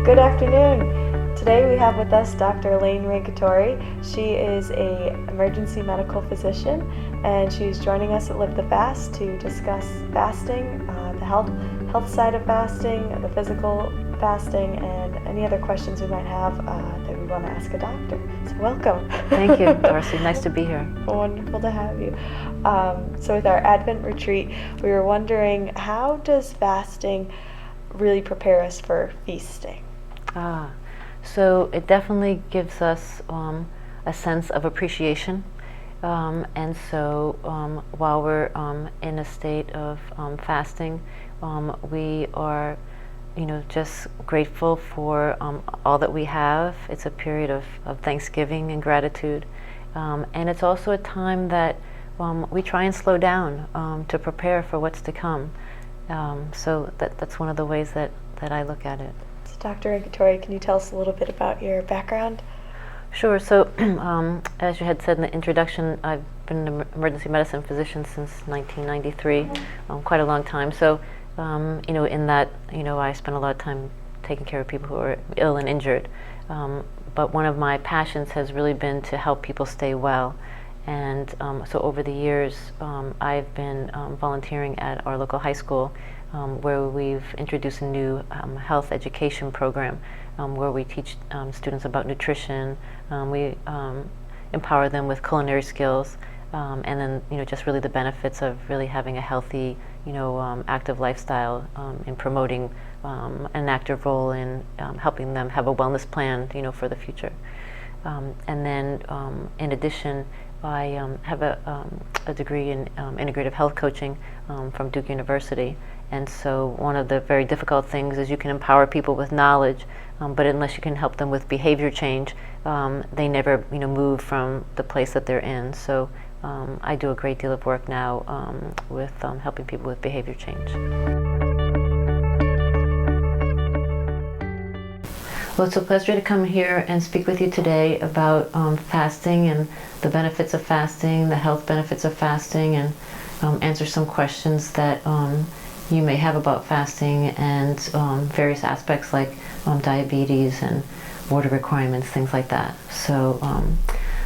Good afternoon. Today we have with us Dr. Elaine Rancatore. She is an emergency medical physician, and she's joining us at Live the Fast to discuss fasting, the health side of fasting, the physical fasting, and any other questions we might have that we want to ask a doctor. So welcome. Thank you, Darcy. Nice to be here. Wonderful to have you. So with our Advent retreat, we were wondering, how does fasting really prepare us for feasting? So it definitely gives us a sense of appreciation, and so while we're in a state of fasting, we are, just grateful for all that we have. It's a period of thanksgiving and gratitude, and it's also a time that we try and slow down to prepare for what's to come. So that's one of the ways that I look at it. So Dr. Rancatore, can you tell us a little bit about your background? Sure. So as you had said in the introduction, I've been an emergency medicine physician since 1993, quite a long time. So in that, I spent a lot of time taking care of people who are ill and injured. But one of my passions has really been to help people stay well. And so over the years, I've been volunteering at our local high school, where we've introduced a new health education program, where we teach students about nutrition. We empower them with culinary skills, and then just really the benefits of really having a healthy, active lifestyle, in promoting an active role in helping them have a wellness plan, for the future. And then in addition, I have a degree in integrative health coaching from Duke University, and so one of the very difficult things is you can empower people with knowledge, but unless you can help them with behavior change, they never move from the place that they're in. So I do a great deal of work now with helping people with behavior change. Well, it's a pleasure to come here and speak with you today about fasting and the benefits of fasting, the health benefits of fasting, and answer some questions that you may have about fasting and various aspects like diabetes and water requirements, things like that. So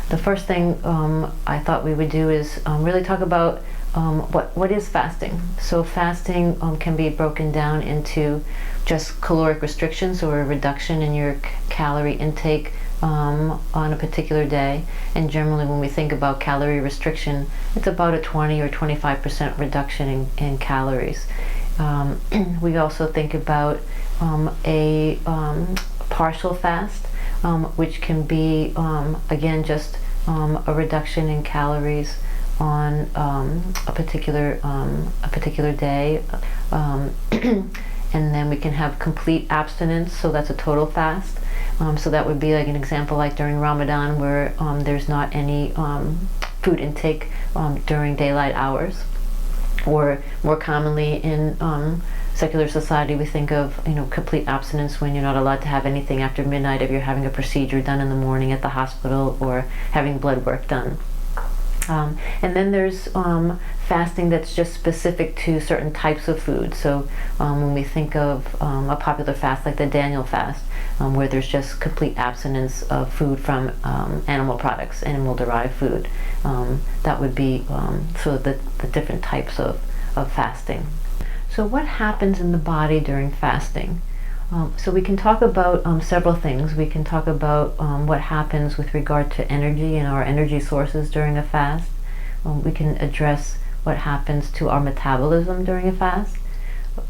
the first thing I thought we would do is really talk about what is fasting. So fasting can be broken down into just caloric restrictions, or a reduction in your calorie intake on a particular day. And generally when we think about calorie restriction, it's about a 20 or 25% reduction in calories. We also think about a partial fast, which can be again just a reduction in calories on a particular day, and then we can have complete abstinence, so that's a total fast. So that would be like an example like during Ramadan, where there's not any food intake during daylight hours. Or more commonly in secular society, we think of complete abstinence when you're not allowed to have anything after midnight if you're having a procedure done in the morning at the hospital or having blood work done. And then there's fasting that's just specific to certain types of food. So when we think of a popular fast like the Daniel fast, where there's just complete abstinence of food from animal products, animal-derived food, that would be sort of the different types of fasting. So what happens in the body during fasting? So we can talk about several things. We can talk about what happens with regard to energy and our energy sources during a fast. We can address what happens to our metabolism during a fast.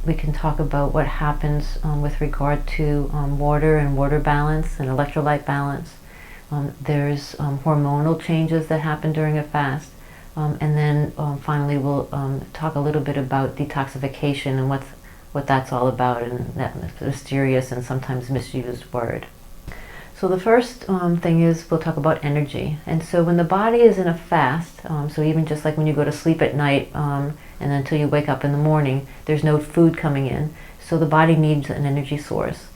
We can talk about what happens with regard to water and water balance and electrolyte balance. There's hormonal changes that happen during a fast. And then finally we'll talk a little bit about detoxification and what that's all about, and that mysterious and sometimes misused word. So the first thing is we'll talk about energy. And so when the body is in a fast, so even just like when you go to sleep at night and until you wake up in the morning, there's no food coming in. So the body needs an energy source.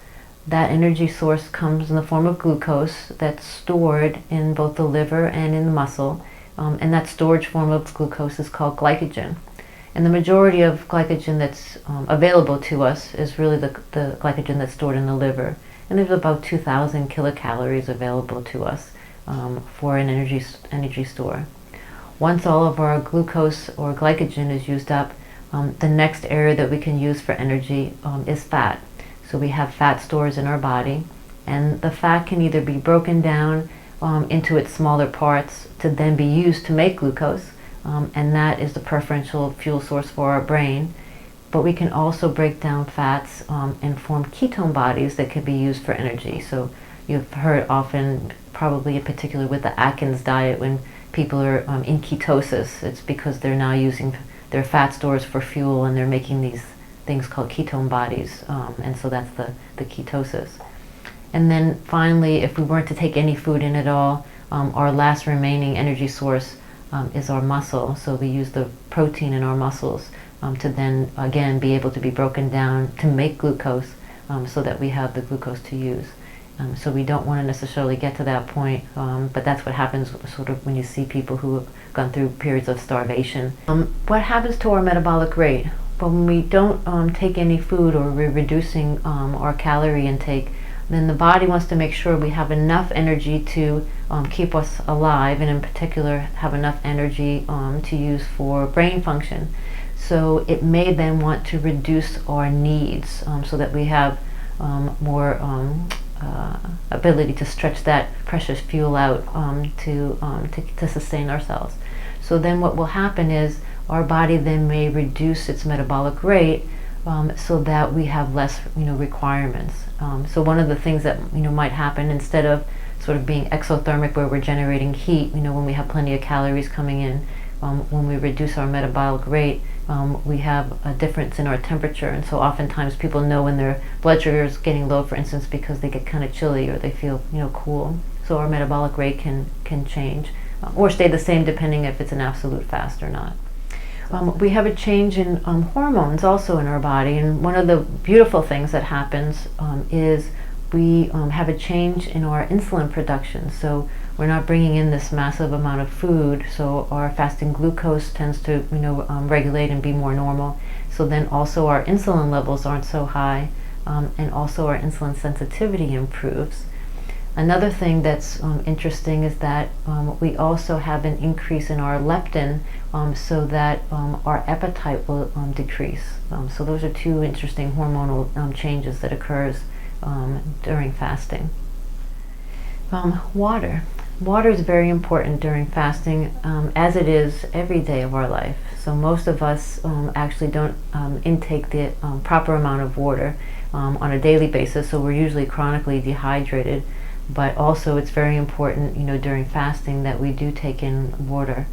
That energy source comes in the form of glucose that's stored in both the liver and in the muscle. And that storage form of glucose is called glycogen. And the majority of glycogen that's available to us is really the glycogen that's stored in the liver. and there's about 2,000 kilocalories available to us for an energy store. Once all of our glucose or glycogen is used up, the next area that we can use for energy is fat. So we have fat stores in our body, and the fat can either be broken down into its smaller parts to then be used to make glucose, and that is the preferential fuel source for our brain. But we can also break down fats and form ketone bodies that can be used for energy. So you've heard often, probably in particular with the Atkins diet, when people are in ketosis, it's because they're now using their fat stores for fuel, and they're making these things called ketone bodies, and so that's the ketosis. And then finally, if we weren't to take any food in at all, our last remaining energy source is our muscle. So we use the protein in our muscles to then again be able to be broken down to make glucose, so that we have the glucose to use. So we don't want to necessarily get to that point, but that's what happens sort of when you see people who have gone through periods of starvation. What happens to our metabolic rate? Well, when we don't take any food, or we're reducing our calorie intake, then the body wants to make sure we have enough energy to keep us alive, and in particular have enough energy to use for brain function. So it may then want to reduce our needs so that we have more ability to stretch that precious fuel out to sustain ourselves. So then what will happen is our body then may reduce its metabolic rate so that we have less requirements. So one of the things that might happen, instead of sort of being exothermic where we're generating heat, when we have plenty of calories coming in, when we reduce our metabolic rate, we have a difference in our temperature, and so oftentimes people know when their blood sugar is getting low, for instance, because they get kind of chilly or they feel cool. So our metabolic rate can change or stay the same depending if it's an absolute fast or not. We have a change in hormones also in our body, and one of the beautiful things that happens is we have a change in our insulin production. So we're not bringing in this massive amount of food, so our fasting glucose tends to regulate and be more normal. So then also our insulin levels aren't so high, and also our insulin sensitivity improves. Another thing that's interesting is that we also have an increase in our leptin, so that our appetite will decrease. So those are two interesting hormonal changes that occurs during fasting. Water. Water is very important during fasting, as it is every day of our life. So most of us actually don't intake the proper amount of water on a daily basis, so we're usually chronically dehydrated. But also it's very important, during fasting that we do take in water.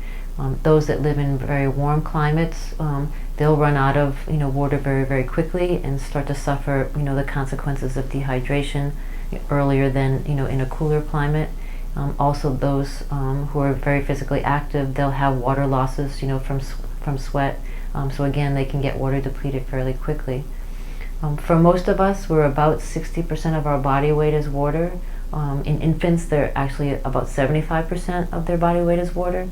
Those that live in very warm climates, they'll run out of water very, very quickly and start to suffer the consequences of dehydration earlier than in a cooler climate. Also those who are very physically active, they'll have water losses from sweat. So again, they can get water depleted fairly quickly. For most of us, we're about 60% of our body weight is water. In infants, they're actually about 75% of their body weight is water.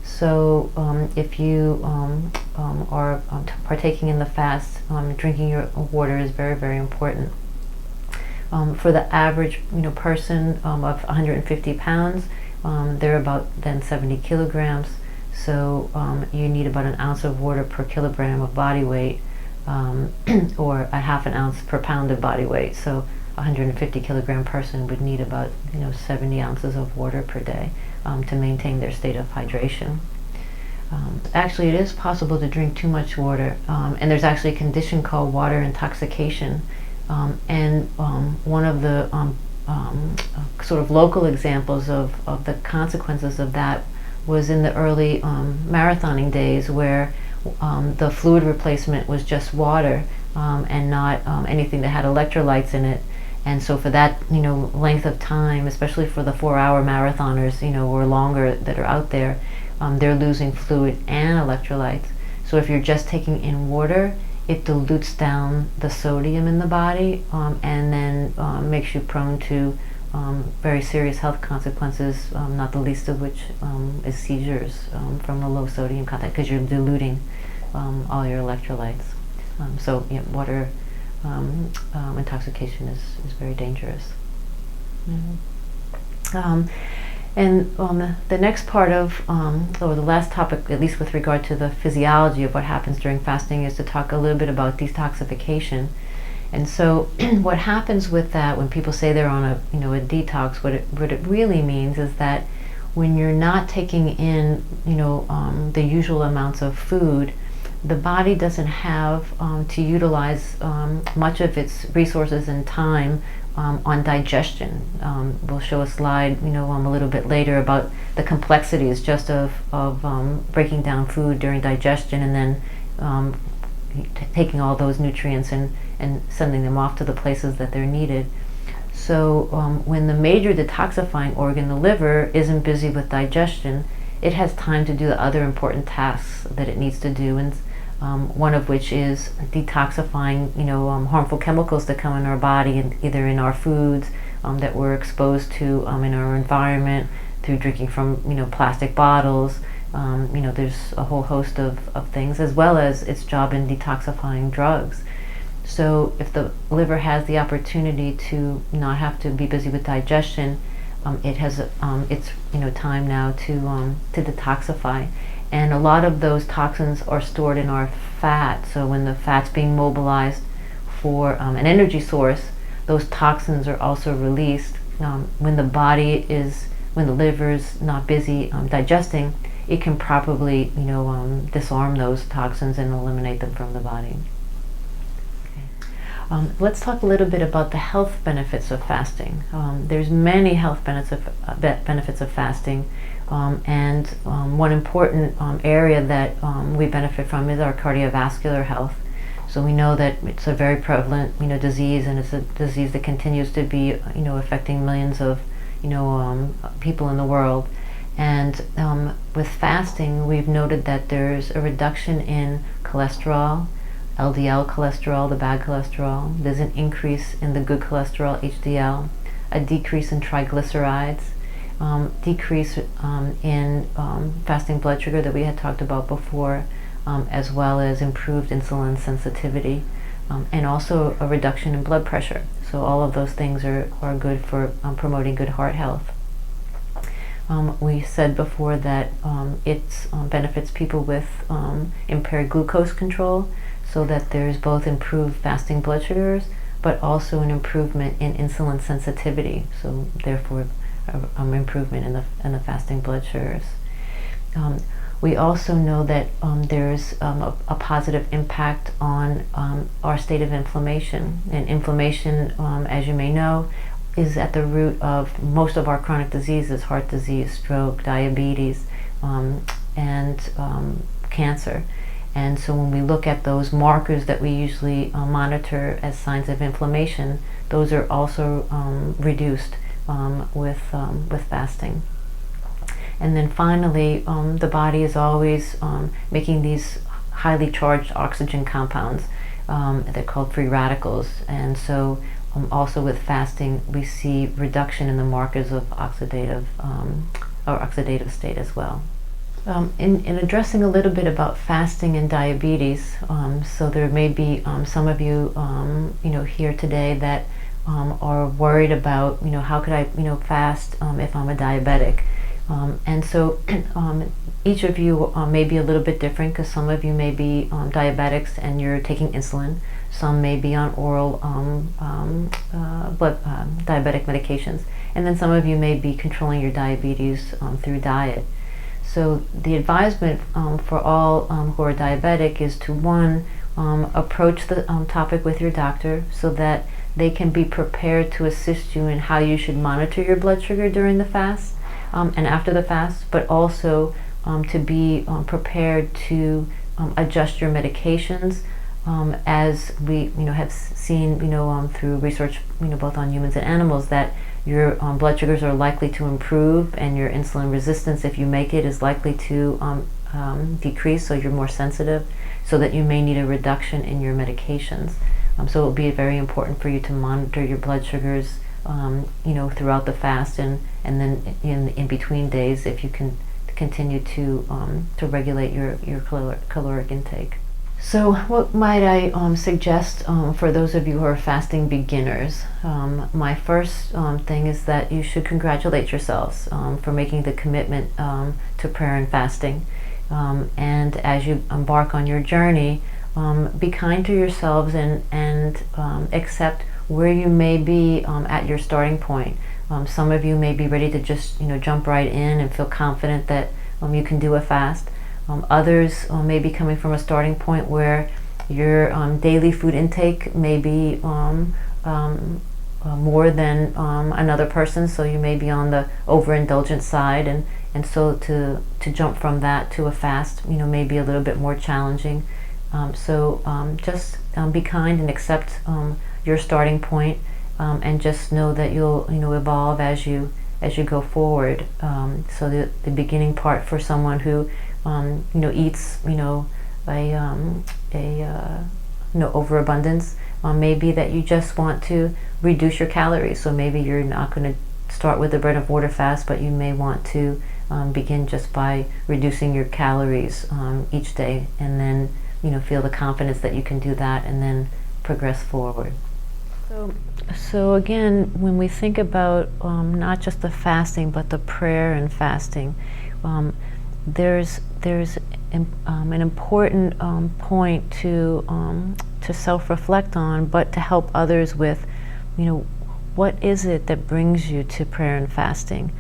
So if you are partaking in the fast, drinking your water is very, very important. For the average person of 150 pounds, they're about then 70 kilograms. So you need about an ounce of water per kilogram of body weight, or a half an ounce per pound of body weight. So a 150 kilogram person would need about 70 ounces of water per day to maintain their state of hydration. Actually, it is possible to drink too much water, and there's actually a condition called water intoxication. And one of the sort of local examples of the consequences of that was in the early marathoning days, where the fluid replacement was just water and not anything that had electrolytes in it. And so for that length of time, especially for the 4-hour marathoners or longer that are out there, they're losing fluid and electrolytes. So if you're just taking in water, it dilutes down the sodium in the body, and then makes you prone to very serious health consequences, not the least of which is seizures from the low sodium content, because you're diluting all your electrolytes. So water intoxication is very dangerous. And the next part of, or the last topic, at least with regard to the physiology of what happens during fasting, is to talk a little bit about detoxification. And so what happens with that when people say they're on a detox, what it really means is that when you're not taking in the usual amounts of food, the body doesn't have to utilize much of its resources and time on digestion. We'll show a slide a little bit later about the complexities just of breaking down food during digestion and then taking all those nutrients and sending them off to the places that they're needed. So when the major detoxifying organ, the liver, isn't busy with digestion, it has time to do the other important tasks that it needs to do, and one of which is detoxifying harmful chemicals that come in our body, and either in our foods that we're exposed to in our environment through drinking from plastic bottles. There's a whole host of things, as well as its job in detoxifying drugs. So if the liver has the opportunity to not have to be busy with digestion, it has it's time now to detoxify. And a lot of those toxins are stored in our fat. So when the fat's being mobilized for an energy source, those toxins are also released. When the liver's not busy digesting, it can properly disarm those toxins and eliminate them from the body. Let's talk a little bit about the health benefits of fasting. There's many health benefits of fasting, and one important area that we benefit from is our cardiovascular health. So we know that it's a very prevalent disease, and it's a disease that continues to be affecting millions of people in the world. And with fasting, we've noted that there's a reduction in cholesterol, LDL cholesterol, the bad cholesterol. There's an increase in the good cholesterol, HDL, a decrease in triglycerides, decrease in fasting blood sugar that we had talked about before, as well as improved insulin sensitivity, and also a reduction in blood pressure. So all of those things are good for promoting good heart health. We said before that it benefits people with impaired glucose control, so that there's both improved fasting blood sugars, but also an improvement in insulin sensitivity. So therefore, improvement in the fasting blood sugars. We also know that there's a positive impact on our state of inflammation. And inflammation, as you may know, is at the root of most of our chronic diseases: heart disease, stroke, diabetes, and cancer. And so when we look at those markers that we usually monitor as signs of inflammation, those are also reduced with fasting. And then finally, the body is always making these highly charged oxygen compounds. They're called free radicals. And so also with fasting, we see reduction in the markers of oxidative state as well. In addressing a little bit about fasting and diabetes, so there may be some of you here today that are worried about how could I fast if I'm a diabetic, and so each of you may be a little bit different, because some of you may be diabetics and you're taking insulin. Some may be on oral diabetic medications, and then some of you may be controlling your diabetes through diet. So the advisement for all who are diabetic is to, one, approach the topic with your doctor so that they can be prepared to assist you in how you should monitor your blood sugar during the fast and after the fast, but also to be prepared to adjust your medications as we have seen through research both on humans and animals, that your blood sugars are likely to improve, and your insulin resistance, if you make it, is likely to decrease, so you're more sensitive, so that you may need a reduction in your medications. So it will be very important for you to monitor your blood sugars throughout the fast, and then in between days, if you can continue to regulate your caloric intake. So what might I suggest for those of you who are fasting beginners? My first thing is that you should congratulate yourselves for making the commitment to prayer and fasting. And as you embark on your journey, be kind to yourselves and accept where you may be at your starting point. Some of you may be ready to just jump right in and feel confident that you can do a fast. Others may be coming from a starting point where your daily food intake may be more than another person, so you may be on the overindulgent side, and so to jump from that to a fast may be a little bit more challenging. So just be kind and accept your starting point, and just know that you'll evolve as you go forward. So the beginning part for someone who eats overabundance may be that you just want to reduce your calories. So maybe you're not going to start with the bread and water fast, but you may want to begin just by reducing your calories each day, and then feel the confidence that you can do that, and then progress forward. So again, when we think about not just the fasting but the prayer and fasting, there's an important point to self-reflect on, but to help others with, what is it that brings you to prayer and fasting?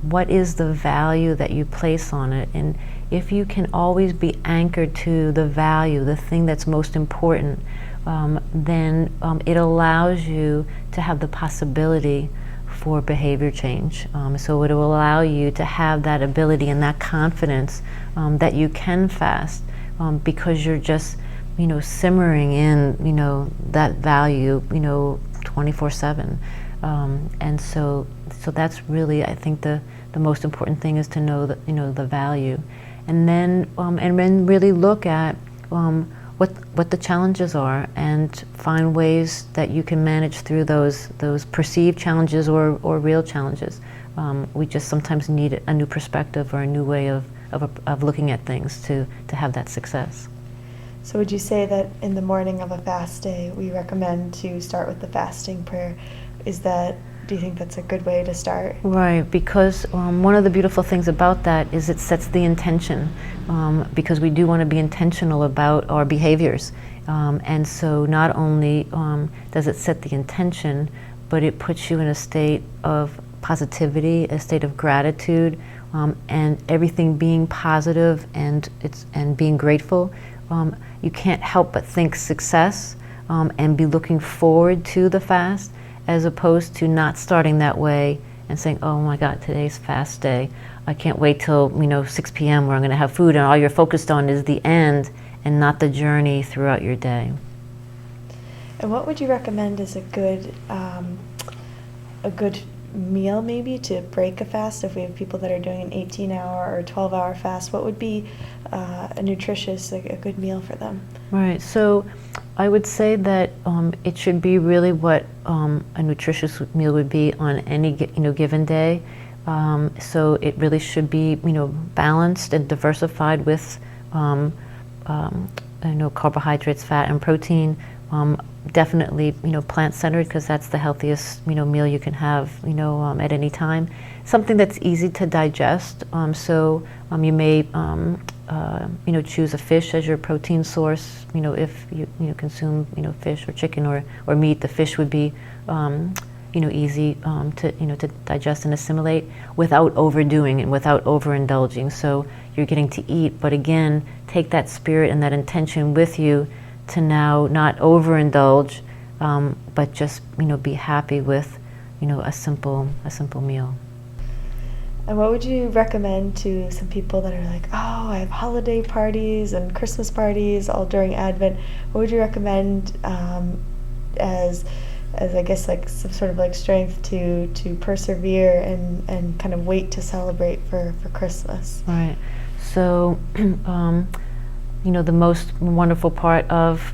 What is the value that you place on it? And if you can always be anchored to the value, the thing that's most important, then it allows you to have the possibility for behavior change. So it will allow you to have that ability and that confidence that you can fast, because you're just simmering in that value 24/7. And so that's really, I think, the most important thing is to know that the value, and then really look at what the challenges are, and find ways that you can manage through those perceived challenges or real challenges. We just sometimes need a new perspective or a new way of looking at things to have that success. So would you say that in the morning of a fast day, we recommend to start with the fasting prayer? Do you think that's a good way to start? Right, because one of the beautiful things about that is it sets the intention, because we do want to be intentional about our behaviors. And so not only does it set the intention, but it puts you in a state of positivity, a state of gratitude, and everything being positive and being grateful. You can't help but think success and be looking forward to the fast, as opposed to not starting that way and saying, oh my God, today's fast day. I can't wait till 6 p.m. where I'm going to have food, and all you're focused on is the end and not the journey throughout your day. And what would you recommend as a good meal maybe to break a fast? If we have people that are doing an 18-hour or 12-hour fast, what would be a good meal for them? Right. So I would say that it should be really what a nutritious meal would be on any given day. So it really should be balanced and diversified with carbohydrates, fat, and protein. Definitely plant-centered, because that's the healthiest meal you can have at any time. Something that's easy to digest. So you may choose a fish as your protein source. If you consume fish or chicken or meat, the fish would be easy to digest and assimilate without overdoing and without overindulging. So you're getting to eat, but again, take that spirit and that intention with you to now not overindulge, but just be happy with a simple meal. And what would you recommend to some people that are like, oh, I have holiday parties and Christmas parties all during Advent? What would you recommend as I guess like some sort of like strength to persevere and kind of wait to celebrate for Christmas? Right. So the most wonderful part of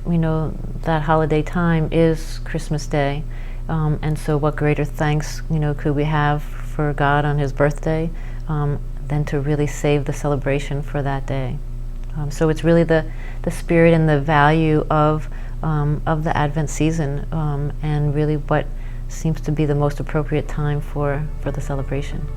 that holiday time is Christmas Day, and so what greater thanks could we have for God on His birthday than to really save the celebration for that day. So it's really the spirit and the value of the Advent season, and really what seems to be the most appropriate time for the celebration.